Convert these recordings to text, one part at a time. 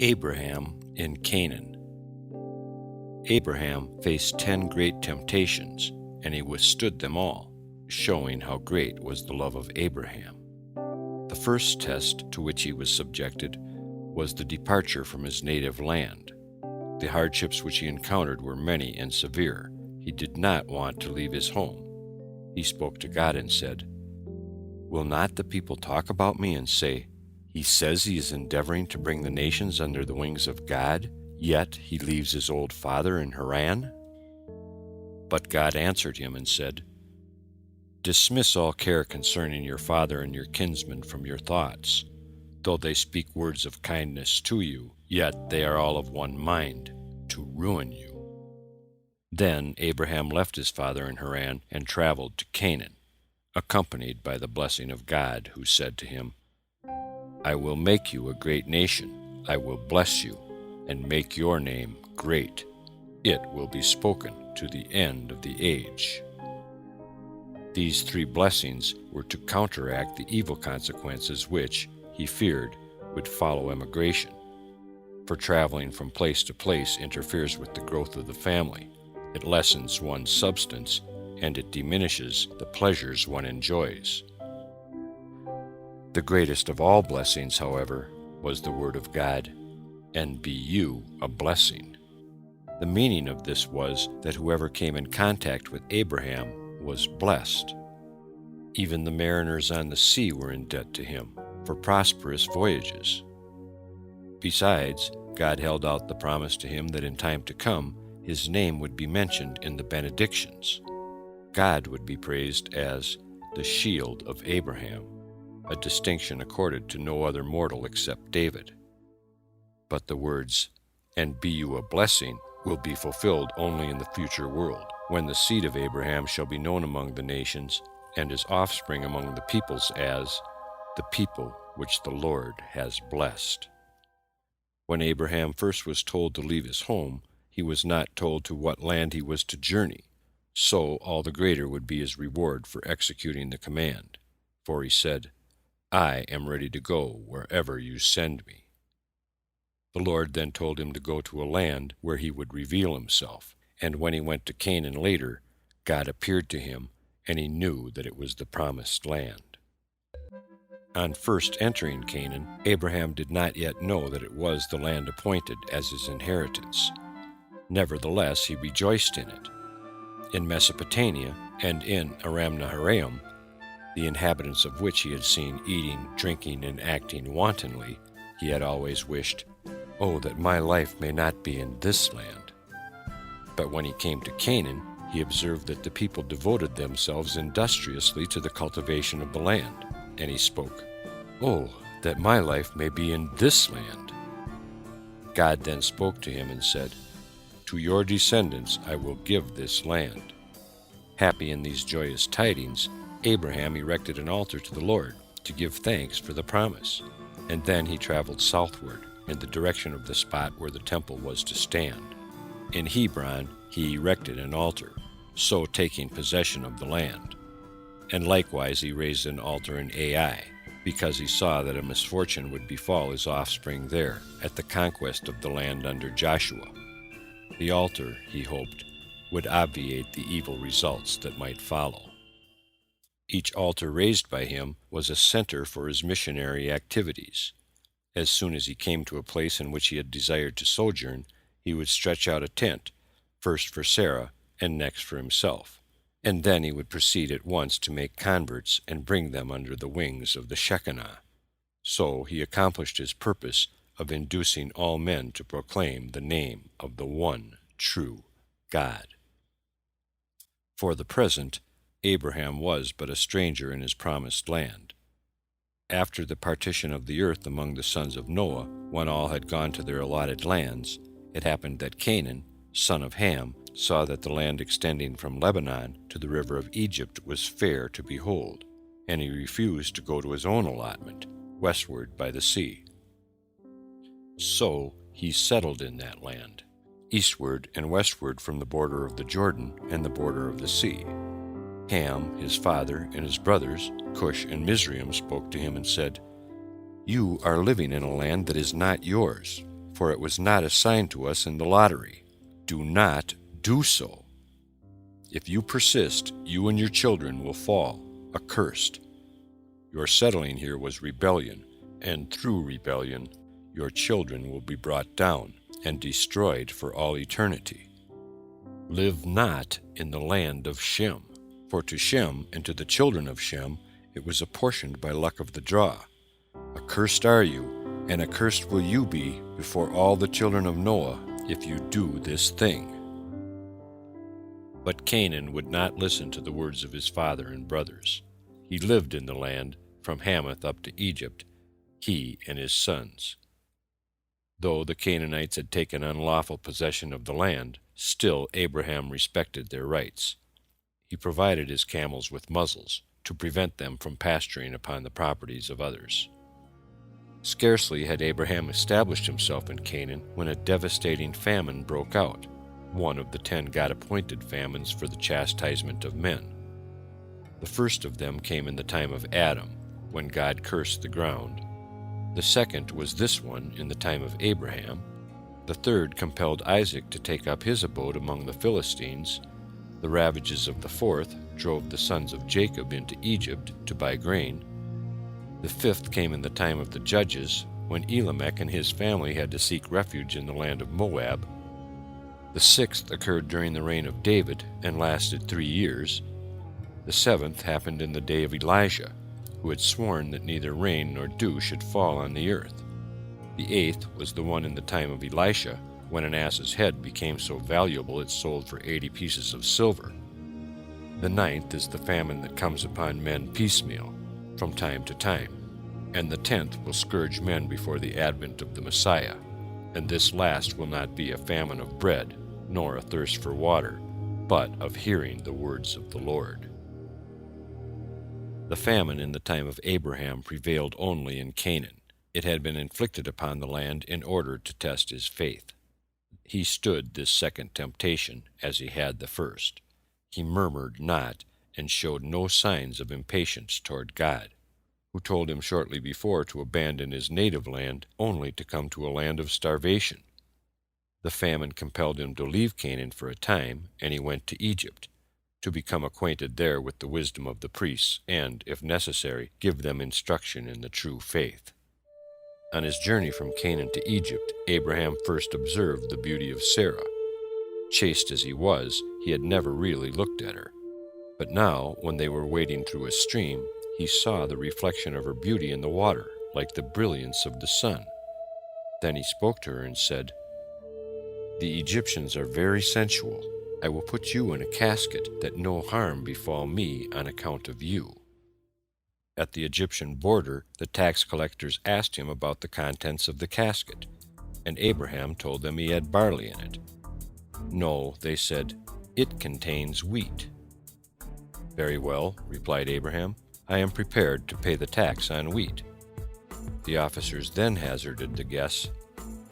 Abraham in Canaan. Abraham faced 10 great temptations, and he withstood them all, showing how great was the love of Abraham. The first test to which he was subjected was the departure from his native land. The hardships which he encountered were many and severe. He did not want to leave his home. He spoke to God and said, "Will not the people talk about me and say, 'He says he is endeavoring to bring the nations under the wings of God, yet he leaves his old father in Haran?'" But God answered him and said, "Dismiss all care concerning your father and your kinsmen from your thoughts. Though they speak words of kindness to you, yet they are all of one mind, to ruin you." Then Abraham left his father in Haran and traveled to Canaan, accompanied by the blessing of God, who said to him, "I will make you a great nation. I will bless you and make your name great. It will be spoken to the end of the age." These 3 blessings were to counteract the evil consequences which, he feared, would follow emigration. For traveling from place to place interferes with the growth of the family. It lessens one's substance, and it diminishes the pleasures one enjoys. The greatest of all blessings, however, was the word of God, "And be you a blessing." The meaning of this was that whoever came in contact with Abraham was blessed. Even the mariners on the sea were in debt to him for prosperous voyages. Besides, God held out the promise to him that in time to come his name would be mentioned in the benedictions. God would be praised as the shield of Abraham, a distinction accorded to no other mortal except David. But the words, "And be you a blessing," will be fulfilled only in the future world, when the seed of Abraham shall be known among the nations, and his offspring among the peoples as the people which the Lord has blessed. When Abraham first was told to leave his home, he was not told to what land he was to journey, so all the greater would be his reward for executing the command. For he said, "I am ready to go wherever you send me." The Lord then told him to go to a land where he would reveal himself, and when he went to Canaan later, God appeared to him, and he knew that it was the promised land. On first entering Canaan, Abraham did not yet know that it was the land appointed as his inheritance. Nevertheless, he rejoiced in it. In Mesopotamia and in Aram Naharaim, the inhabitants of which he had seen eating, drinking, and acting wantonly, he had always wished, "Oh, that my life may not be in this land." But when he came to Canaan, he observed that the people devoted themselves industriously to the cultivation of the land, and he spoke, "Oh, that my life may be in this land." God then spoke to him and said, "To your descendants I will give this land." Happy in these joyous tidings, Abraham erected an altar to the Lord to give thanks for the promise, and then he traveled southward in the direction of the spot where the temple was to stand. In Hebron he erected an altar, so taking possession of the land. And likewise he raised an altar in Ai, because he saw that a misfortune would befall his offspring there at the conquest of the land under Joshua. The altar, he hoped, would obviate the evil results that might follow. Each altar raised by him was a center for his missionary activities. As soon as he came to a place in which he had desired to sojourn, he would stretch out a tent, first for Sarah and next for himself, and then he would proceed at once to make converts and bring them under the wings of the Shekinah. So he accomplished his purpose of inducing all men to proclaim the name of the one true God. For the present, Abraham was but a stranger in his promised land. After the partition of the earth among the sons of Noah, when all had gone to their allotted lands, it happened that Canaan, son of Ham, saw that the land extending from Lebanon to the river of Egypt was fair to behold, and he refused to go to his own allotment, westward by the sea. So he settled in that land, eastward and westward from the border of the Jordan and the border of the sea. Ham, his father, and his brothers, Cush and Mizraim, spoke to him and said, "You are living in a land that is not yours, for it was not assigned to us in the lottery. Do not do so. If you persist, you and your children will fall, accursed. Your settling here was rebellion, and through rebellion your children will be brought down and destroyed for all eternity. Live not in the land of Shem, for to Shem and to the children of Shem it was apportioned by luck of the draw. Accursed are you, and accursed will you be before all the children of Noah, if you do this thing. But Canaan would not listen to the words of his father and brothers. He lived in the land from Hamath up to Egypt, he and his sons. Though the Canaanites had taken unlawful possession of the land, still Abraham respected their rights. He provided his camels with muzzles to prevent them from pasturing upon the properties of others. Scarcely had Abraham established himself in Canaan when a devastating famine broke out, one of the 10 God-appointed famines for the chastisement of men. The first of them came in the time of Adam, when God cursed the ground. The second was this one in the time of Abraham. The third compelled Isaac to take up his abode among the Philistines. The ravages of the fourth drove the sons of Jacob into Egypt to buy grain. The fifth came in the time of the judges, when Elimelech and his family had to seek refuge in the land of Moab. The sixth occurred during the reign of David and lasted 3 years. The seventh happened in the day of Elijah, who had sworn that neither rain nor dew should fall on the earth. The eighth was the one in the time of Elisha, when an ass's head became so valuable it sold for 80 pieces of silver. The ninth is the famine that comes upon men piecemeal, from time to time. And the 10th will scourge men before the advent of the Messiah. And this last will not be a famine of bread, nor a thirst for water, but of hearing the words of the Lord. The famine in the time of Abraham prevailed only in Canaan. It had been inflicted upon the land in order to test his faith. He stood this second temptation as he had the first. He murmured not, and showed no signs of impatience toward God, who told him shortly before to abandon his native land only to come to a land of starvation. The famine compelled him to leave Canaan for a time, and he went to Egypt, to become acquainted there with the wisdom of the priests, and, if necessary, give them instruction in the true faith. On his journey from Canaan to Egypt, Abraham first observed the beauty of Sarah. Chaste as he was, he had never really looked at her. But now, when they were wading through a stream, he saw the reflection of her beauty in the water, like the brilliance of the sun. Then he spoke to her and said, "The Egyptians are very sensual. I will put you in a casket, that no harm befall me on account of you." At the Egyptian border, the tax collectors asked him about the contents of the casket, and Abraham told them he had barley in it. "No," they said, "it contains wheat." "Very well," replied Abraham, "I am prepared to pay the tax on wheat." The officers then hazarded the guess,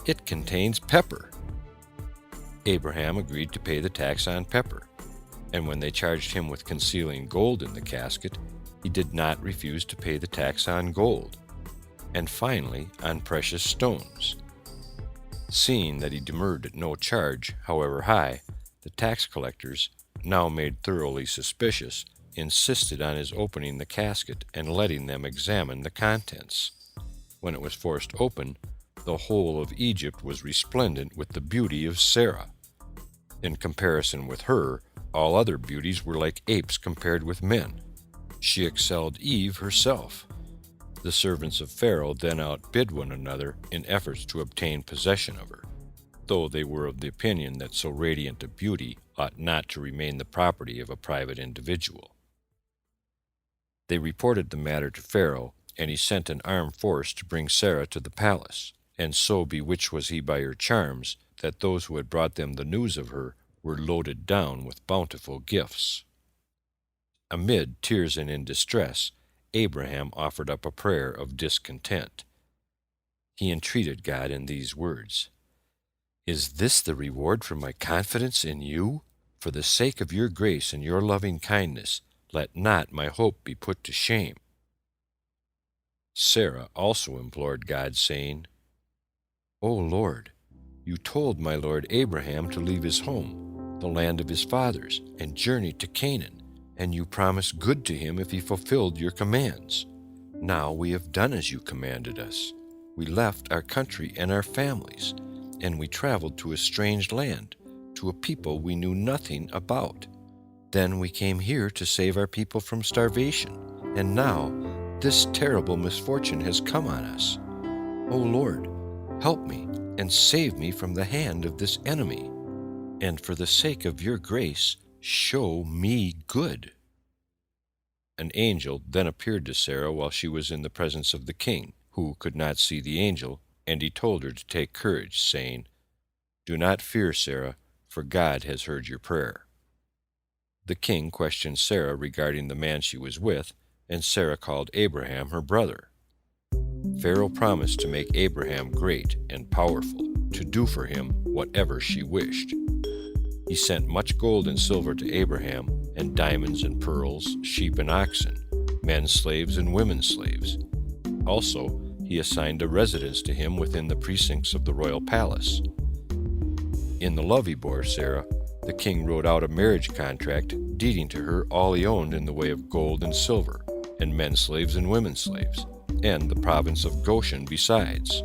"It contains pepper." Abraham agreed to pay the tax on pepper, and when they charged him with concealing gold in the casket, he did not refuse to pay the tax on gold, and finally on precious stones. Seeing that he demurred at no charge, however high, the tax collectors, now made thoroughly suspicious, insisted on his opening the casket and letting them examine the contents. When it was forced open, the whole of Egypt was resplendent with the beauty of Sarah. In comparison with her, all other beauties were like apes compared with men. She excelled Eve herself. The servants of Pharaoh then outbid one another in efforts to obtain possession of her, though they were of the opinion that so radiant a beauty ought not to remain the property of a private individual. They reported the matter to Pharaoh, and he sent an armed force to bring Sarah to the palace. And so bewitched was he by her charms, that those who had brought them the news of her were loaded down with bountiful gifts. Amid tears and in distress, Abraham offered up a prayer of discontent. He entreated God in these words, "Is this the reward for my confidence in you? For the sake of your grace and your loving kindness, let not my hope be put to shame." Sarah also implored God, saying, "O Lord, You told my lord Abraham to leave his home, the land of his fathers, and journey to Canaan, and you promised good to him if he fulfilled your commands. Now we have done as you commanded us. We left our country and our families, and we traveled to a strange land, to a people we knew nothing about. Then we came here to save our people from starvation, and now this terrible misfortune has come on us. O Lord, help me and save me from the hand of this enemy, and for the sake of your grace, show me good." An angel then appeared to Sarah while she was in the presence of the king, who could not see the angel, and he told her to take courage, saying, "Do not fear, Sarah, for God has heard your prayer." The king questioned Sarah regarding the man she was with, and Sarah called Abraham her brother. Pharaoh promised to make Abraham great and powerful, to do for him whatever she wished. He sent much gold and silver to Abraham, and diamonds and pearls, sheep and oxen, men slaves and women slaves. Also, he assigned a residence to him within the precincts of the royal palace. In the love he bore Sarah, the king wrote out a marriage contract deeding to her all he owned in the way of gold and silver, and men slaves and women slaves, and the province of Goshen besides,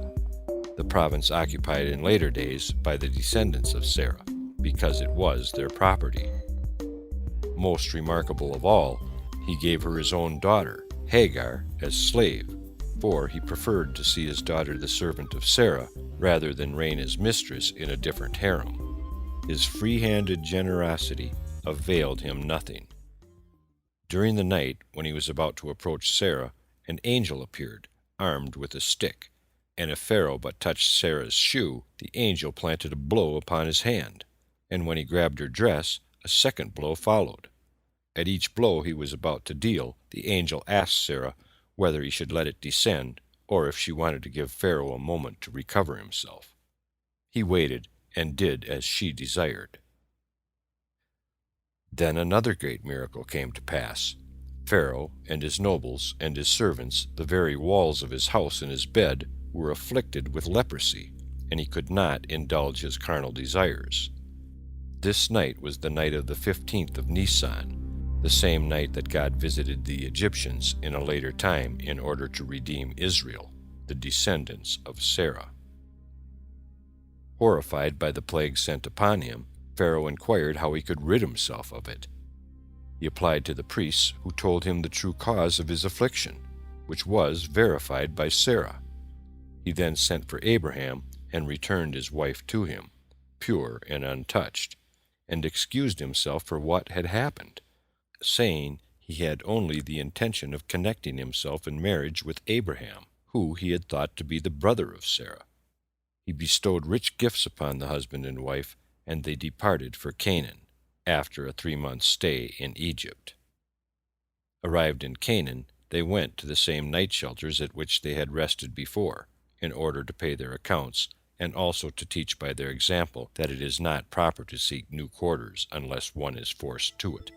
the province occupied in later days by the descendants of Sarah, because it was their property. Most remarkable of all, he gave her his own daughter, Hagar, as slave, for he preferred to see his daughter the servant of Sarah rather than reign as mistress in a different harem. His free-handed generosity availed him nothing. During the night, when he was about to approach Sarah, an angel appeared, armed with a stick, and if Pharaoh but touched Sarah's shoe, the angel planted a blow upon his hand, and when he grabbed her dress, a second blow followed. At each blow he was about to deal, the angel asked Sarah whether he should let it descend, or if she wanted to give Pharaoh a moment to recover himself. He waited, and did as she desired. Then another great miracle came to pass. Pharaoh and his nobles and his servants, the very walls of his house and his bed, were afflicted with leprosy, and he could not indulge his carnal desires. This night was the night of the 15th of Nisan, the same night that God visited the Egyptians in a later time in order to redeem Israel, the descendants of Sarah. Horrified by the plague sent upon him, Pharaoh inquired how he could rid himself of it. He applied to the priests, who told him the true cause of his affliction, which was verified by Sarah. He then sent for Abraham and returned his wife to him, pure and untouched, and excused himself for what had happened, saying he had only the intention of connecting himself in marriage with Abraham, who he had thought to be the brother of Sarah. He bestowed rich gifts upon the husband and wife, and they departed for Canaan, after a 3-month stay in Egypt. Arrived in Canaan, they went to the same night shelters at which they had rested before, in order to pay their accounts, and also to teach by their example that it is not proper to seek new quarters unless one is forced to it.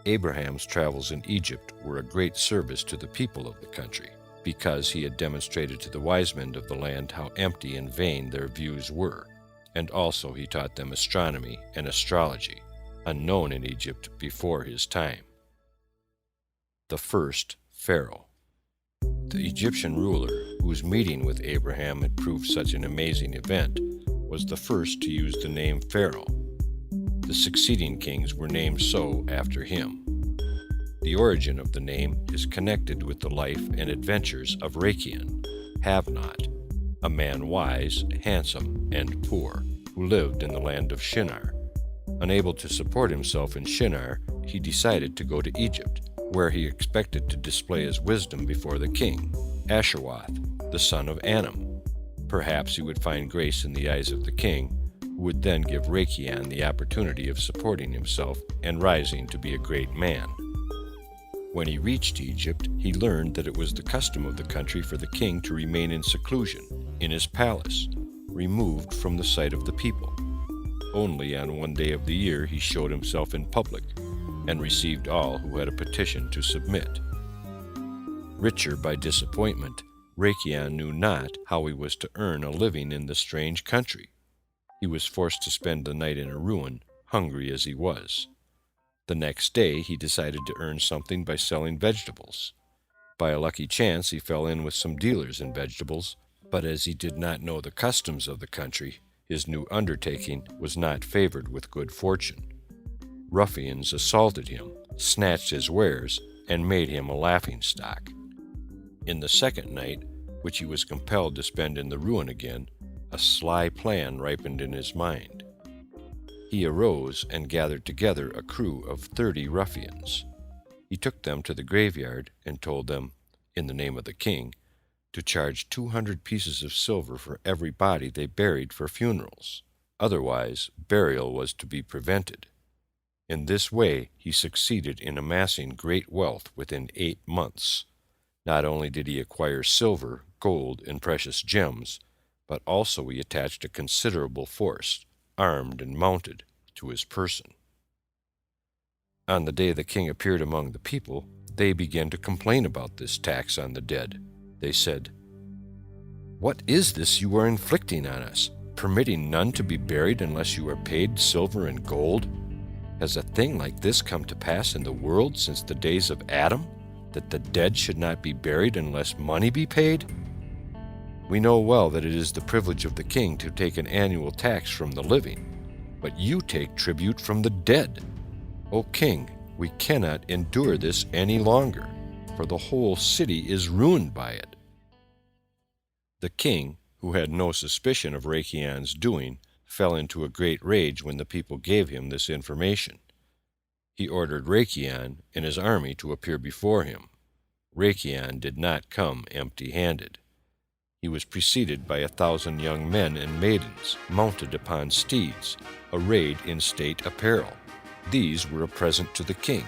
Abraham's travels in Egypt were a great service to the people of the country, because he had demonstrated to the wise men of the land how empty and vain their views were, and also he taught them astronomy and astrology, unknown in Egypt before his time. The first Pharaoh. The Egyptian ruler, whose meeting with Abraham had proved such an amazing event, was the first to use the name Pharaoh. The succeeding kings were named so after him. The origin of the name is connected with the life and adventures of Rachion, have-not, a man wise, handsome, and poor, who lived in the land of Shinar. Unable to support himself in Shinar, he decided to go to Egypt, where he expected to display his wisdom before the king, Asherwath, the son of Anam. Perhaps he would find grace in the eyes of the king, who would then give Rachion the opportunity of supporting himself and rising to be a great man. When he reached Egypt, he learned that it was the custom of the country for the king to remain in seclusion, in his palace, removed from the sight of the people. Only on one day of the year he showed himself in public, and received all who had a petition to submit. Richer by disappointment, Rachion knew not how he was to earn a living in the strange country. He was forced to spend the night in a ruin, hungry as he was. The next day he decided to earn something by selling vegetables. By a lucky chance he fell in with some dealers in vegetables, but as he did not know the customs of the country, his new undertaking was not favored with good fortune. Ruffians assaulted him, snatched his wares, and made him a laughingstock. In the second night, which he was compelled to spend in the ruin again, a sly plan ripened in his mind. He arose and gathered together a crew of 30 ruffians. He took them to the graveyard and told them, in the name of the king, to charge 200 pieces of silver for every body they buried for funerals. Otherwise, burial was to be prevented. In this way he succeeded in amassing great wealth within 8 months. Not only did he acquire silver, gold, and precious gems, but also he attached a considerable force, armed and mounted, to his person. On the day the king appeared among the people, they began to complain about this tax on the dead. They said, "What is this you are inflicting on us, permitting none to be buried unless you are paid silver and gold? Has a thing like this come to pass in the world since the days of Adam, that the dead should not be buried unless money be paid? We know well that it is the privilege of the king to take an annual tax from the living, but you take tribute from the dead. O king, we cannot endure this any longer, for the whole city is ruined by it." The king, who had no suspicion of Rachion's doing, fell into a great rage when the people gave him this information. He ordered Rachion and his army to appear before him. Rachion did not come empty-handed. He was preceded by 1,000 young men and maidens, mounted upon steeds, arrayed in state apparel. These were a present to the king.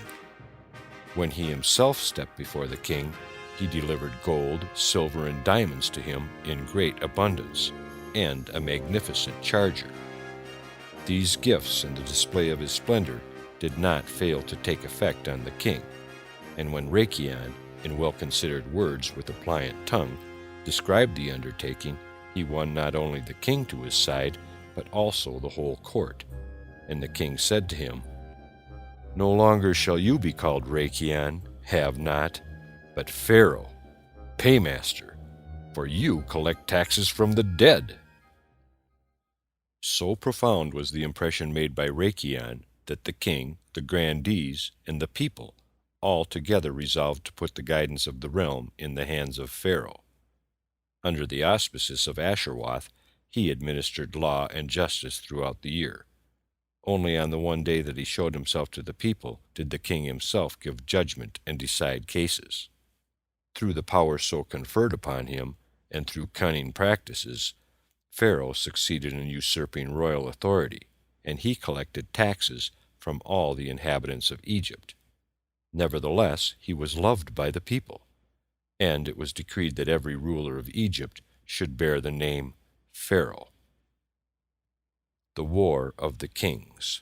When he himself stepped before the king, he delivered gold, silver, and diamonds to him in great abundance, and a magnificent charger. These gifts and the display of his splendor did not fail to take effect on the king, and when Rachion, in well-considered words with a pliant tongue, described the undertaking, he won not only the king to his side, but also the whole court. And the king said to him, "No longer shall you be called Rachion, have not, but Pharaoh, paymaster, for you collect taxes from the dead." So profound was the impression made by Rachion that the king, the grandees, and the people all together resolved to put the guidance of the realm in the hands of Pharaoh. Under the auspices of Asherwath, he administered law and justice throughout the year. Only on the one day that he showed himself to the people did the king himself give judgment and decide cases. Through the power so conferred upon him, and through cunning practices, Pharaoh succeeded in usurping royal authority, and he collected taxes from all the inhabitants of Egypt. Nevertheless, he was loved by the people, and it was decreed that every ruler of Egypt should bear the name Pharaoh. The War of the Kings.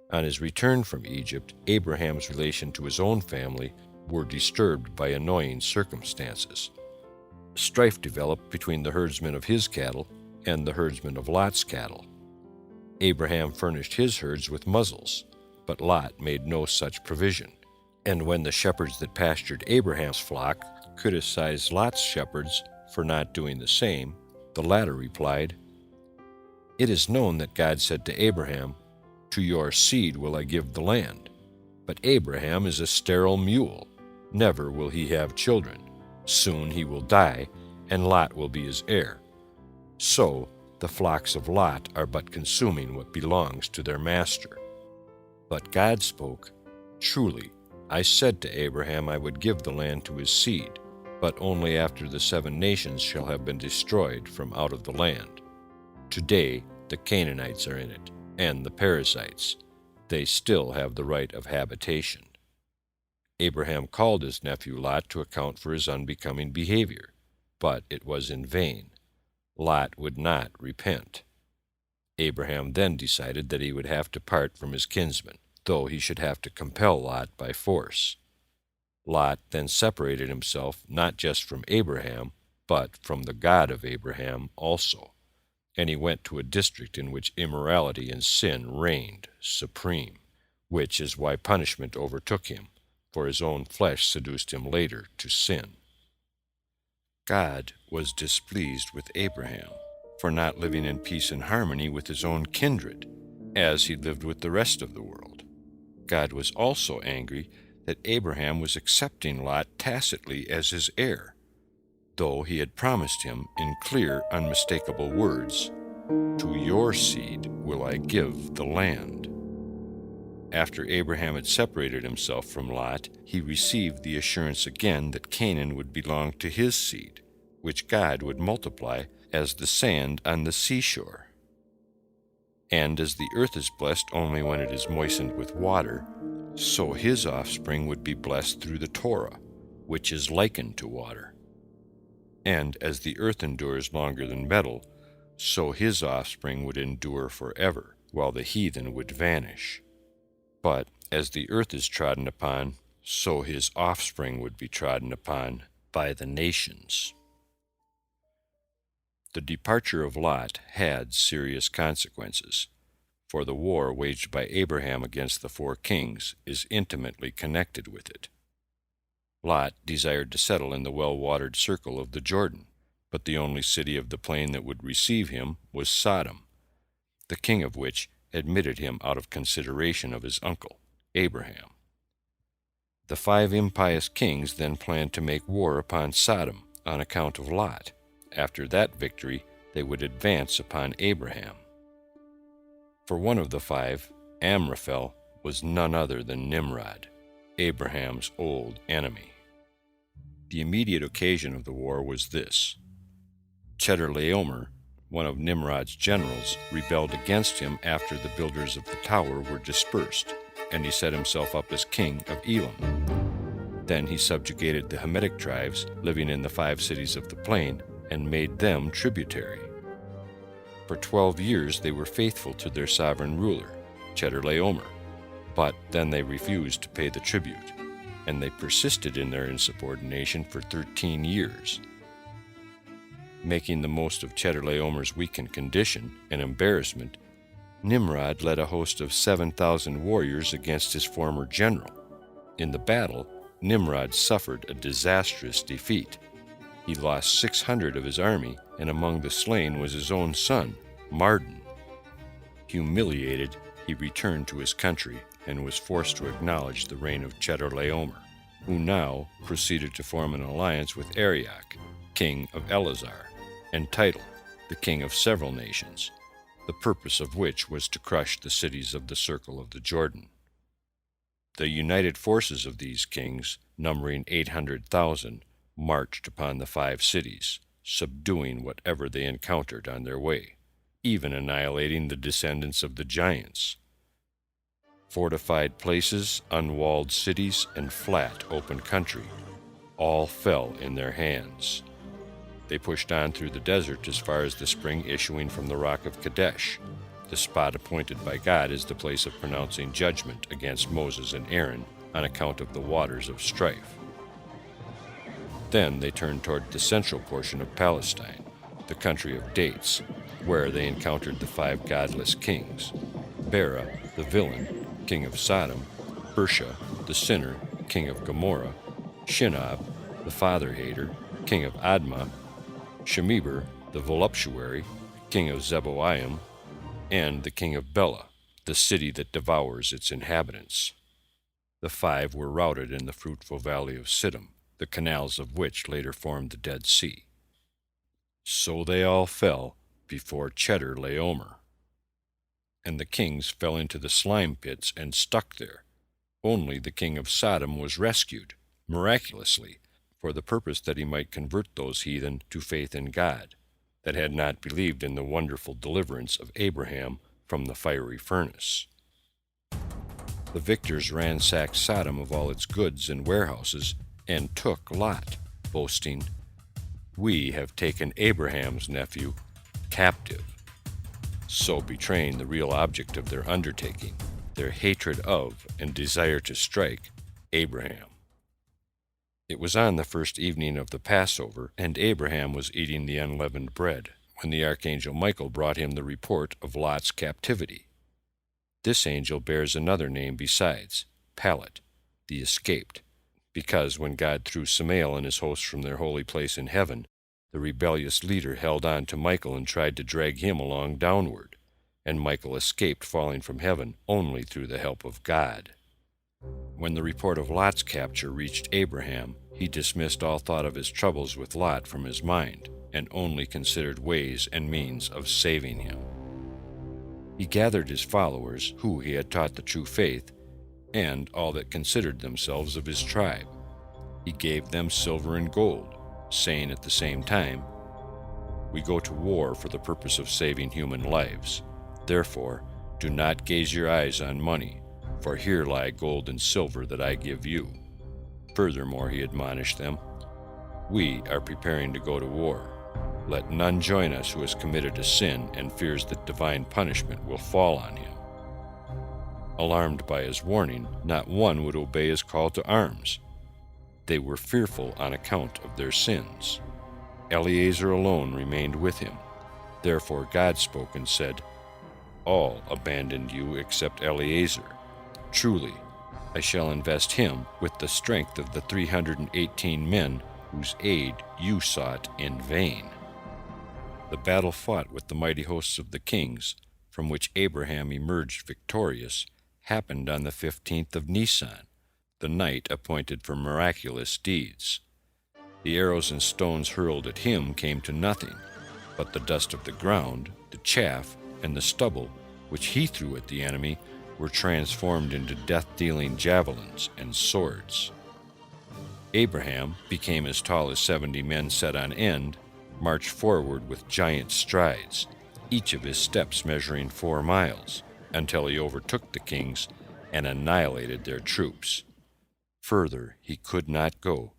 On his return from Egypt, Abraham's relation to his own family were disturbed by annoying circumstances. Strife developed between the herdsmen of his cattle and the herdsmen of Lot's cattle. Abraham furnished his herds with muzzles, but Lot made no such provision. And when the shepherds that pastured Abraham's flock criticized Lot's shepherds for not doing the same, the latter replied, "It is known that God said to Abraham, 'To your seed will I give the land.' But Abraham is a sterile mule. Never will he have children. Soon he will die, and Lot will be his heir. So the flocks of Lot are but consuming what belongs to their master." But God spoke, "Truly, I said to Abraham I would give the land to his seed, but only after the 7 nations shall have been destroyed from out of the land. Today the Canaanites are in it, and the Perizzites. They still have the right of habitation." Abraham called his nephew Lot to account for his unbecoming behavior, but it was in vain. Lot would not repent. Abraham then decided that he would have to part from his kinsman, though he should have to compel Lot by force. Lot then separated himself not just from Abraham, but from the God of Abraham also, and he went to a district in which immorality and sin reigned supreme, which is why punishment overtook him, for his own flesh seduced him later to sin. God was displeased with Abraham for not living in peace and harmony with his own kindred, as he lived with the rest of the world. God was also angry that Abraham was accepting Lot tacitly as his heir, though he had promised him in clear, unmistakable words, "To your seed will I give the land." After Abraham had separated himself from Lot, he received the assurance again that Canaan would belong to his seed, which God would multiply as the sand on the seashore. And as the earth is blessed only when it is moistened with water, so his offspring would be blessed through the Torah, which is likened to water. And as the earth endures longer than metal, so his offspring would endure forever, while the heathen would vanish. But as the earth is trodden upon, so his offspring would be trodden upon by the nations. The departure of Lot had serious consequences, for the war waged by Abraham against the four kings is intimately connected with it. Lot desired to settle in the well-watered circle of the Jordan, but the only city of the plain that would receive him was Sodom, the king of which admitted him out of consideration of his uncle, Abraham. The 5 impious kings then planned to make war upon Sodom on account of Lot. After that victory, they would advance upon Abraham. For one of the 5, Amraphel, was none other than Nimrod, Abraham's old enemy. The immediate occasion of the war was this. Chedorlaomer, one of Nimrod's generals, rebelled against him after the builders of the tower were dispersed, and he set himself up as king of Elam. Then he subjugated the Hamitic tribes living in the 5 cities of the plain and made them tributary. For 12 years they were faithful to their sovereign ruler, Chedorlaomer, but then they refused to pay the tribute, and they persisted in their insubordination for 13 years. Making the most of Chedorlaomer's weakened condition and embarrassment, Nimrod led a host of 7,000 warriors against his former general. In the battle, Nimrod suffered a disastrous defeat. He lost 600 of his army, and among the slain was his own son, Mardon. Humiliated, he returned to his country and was forced to acknowledge the reign of Chedorlaomer, who now proceeded to form an alliance with Arioch, king of Elazar, and Tidal, the king of several nations, the purpose of which was to crush the cities of the circle of the Jordan. The united forces of these kings, numbering 800,000, marched upon the 5 cities, subduing whatever they encountered on their way, even annihilating the descendants of the giants. Fortified places, unwalled cities, and flat, open country all fell in their hands. They pushed on through the desert as far as the spring issuing from the rock of Kadesh, the spot appointed by God as the place of pronouncing judgment against Moses and Aaron on account of the waters of strife. Then they turned toward the central portion of Palestine, the country of dates, where they encountered the 5 godless kings, Bera, the villain, king of Sodom, Bersha, the sinner, king of Gomorrah, Shinab, the father-hater, king of Admah, Shemeber, the voluptuary, king of Zeboiim, and the king of Bela, the city that devours its inhabitants. The 5 were routed in the fruitful valley of Siddim, the canals of which later formed the Dead Sea. So they all fell before Chedorlaomer. And the kings fell into the slime pits and stuck there. Only the king of Sodom was rescued, miraculously, for the purpose that he might convert those heathen to faith in God, that had not believed in the wonderful deliverance of Abraham from the fiery furnace. The victors ransacked Sodom of all its goods and warehouses, and took Lot, boasting, "We have taken Abraham's nephew captive," so betraying the real object of their undertaking, their hatred of and desire to strike Abraham. It was on the first evening of the Passover, and Abraham was eating the unleavened bread, when the archangel Michael brought him the report of Lot's captivity. This angel bears another name besides, Palet, the escaped, because when God threw Samael and his hosts from their holy place in heaven, the rebellious leader held on to Michael and tried to drag him along downward, and Michael escaped falling from heaven only through the help of God. When the report of Lot's capture reached Abraham, he dismissed all thought of his troubles with Lot from his mind, and only considered ways and means of saving him. He gathered his followers, who he had taught the true faith, and all that considered themselves of his tribe. He gave them silver and gold, saying at the same time, "We go to war for the purpose of saving human lives. Therefore, do not gaze your eyes on money, for here lie gold and silver that I give you." Furthermore, he admonished them, "We are preparing to go to war. Let none join us who has committed a sin and fears that divine punishment will fall on him." Alarmed by his warning, not one would obey his call to arms. They were fearful on account of their sins. Eleazar alone remained with him. Therefore God spoke and said, "All abandoned you except Eleazar. Truly, I shall invest him with the strength of the 318 men whose aid you sought in vain." The battle fought with the mighty hosts of the kings, from which Abraham emerged victorious, happened on the 15th of Nisan, the night appointed for miraculous deeds. The arrows and stones hurled at him came to nothing, but the dust of the ground, the chaff, and the stubble, which he threw at the enemy, were transformed into death-dealing javelins and swords. Abraham became as tall as 70 men set on end, marched forward with giant strides, each of his steps measuring 4 miles, until he overtook the kings and annihilated their troops. Further he could not go,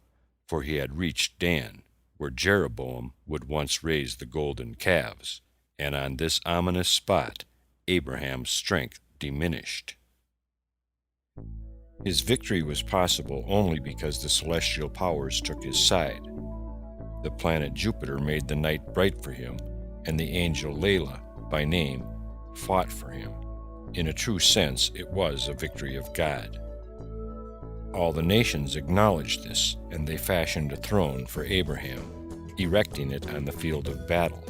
for he had reached Dan, where Jeroboam would once raise the golden calves, and on this ominous spot Abraham's strength diminished. His victory was possible only because the celestial powers took his side. The planet Jupiter made the night bright for him, and the angel Layla, by name, fought for him. In a true sense, it was a victory of God. All the nations acknowledged this, and they fashioned a throne for Abraham, erecting it on the field of battle.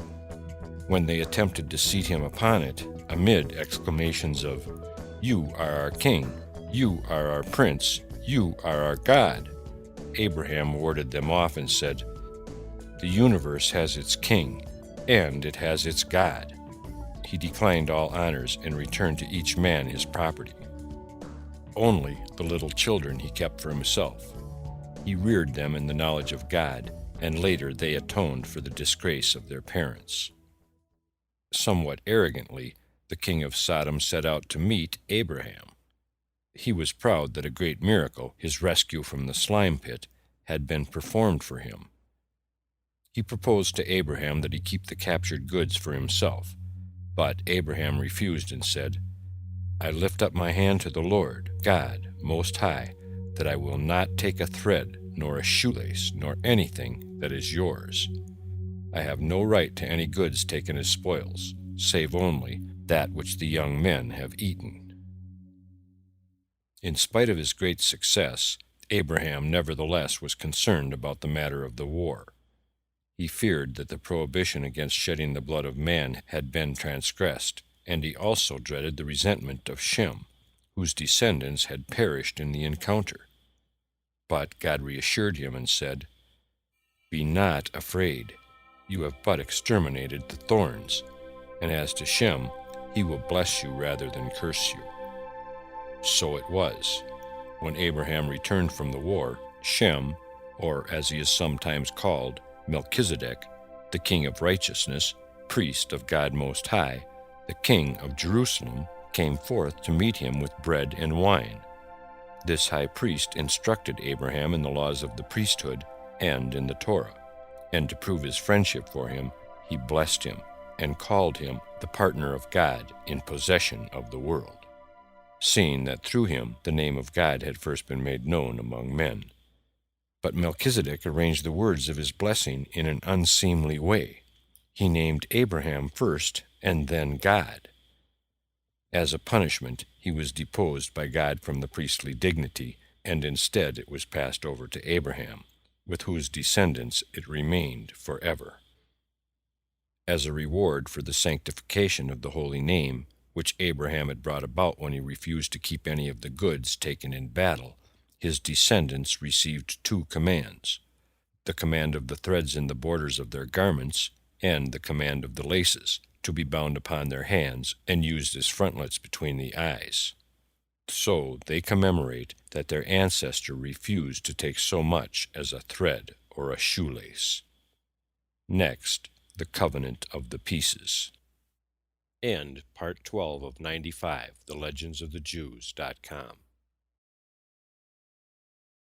When they attempted to seat him upon it, amid exclamations of, "You are our king, you are our prince, you are our God," Abraham warded them off and said, "The universe has its king, and it has its God." He declined all honors and returned to each man his property. Only the little children he kept for himself. He reared them in the knowledge of God, and later they atoned for the disgrace of their parents. Somewhat arrogantly, the king of Sodom set out to meet Abraham. He was proud that a great miracle, his rescue from the slime pit, had been performed for him. He proposed to Abraham that he keep the captured goods for himself, but Abraham refused and said, "I lift up my hand to the Lord, God, Most High, that I will not take a thread, nor a shoelace, nor anything that is yours. I have no right to any goods taken as spoils, save only that which the young men have eaten." In spite of his great success, Abraham nevertheless was concerned about the matter of the war. He feared that the prohibition against shedding the blood of man had been transgressed, and he also dreaded the resentment of Shem, whose descendants had perished in the encounter. But God reassured him and said, "Be not afraid. You have but exterminated the thorns, and as to Shem, he will bless you rather than curse you." So it was. When Abraham returned from the war, Shem, or as he is sometimes called, Melchizedek, the king of righteousness, priest of God Most High, the king of Jerusalem, came forth to meet him with bread and wine. This high priest instructed Abraham in the laws of the priesthood and in the Torah, and to prove his friendship for him, he blessed him and called him the partner of God in possession of the world, seeing that through him the name of God had first been made known among men. But Melchizedek arranged the words of his blessing in an unseemly way. He named Abraham first and then God. As a punishment, he was deposed by God from the priestly dignity, and instead it was passed over to Abraham, with whose descendants it remained forever. As a reward for the sanctification of the holy name, which Abraham had brought about when he refused to keep any of the goods taken in battle, his descendants received two commands: the command of the threads in the borders of their garments, and the command of the laces, to be bound upon their hands and used as frontlets between the eyes. So they commemorate that their ancestor refused to take so much as a thread or a shoelace. Next, the Covenant of the Pieces. End Part 12 of 95, TheLegendsOfTheJews.com.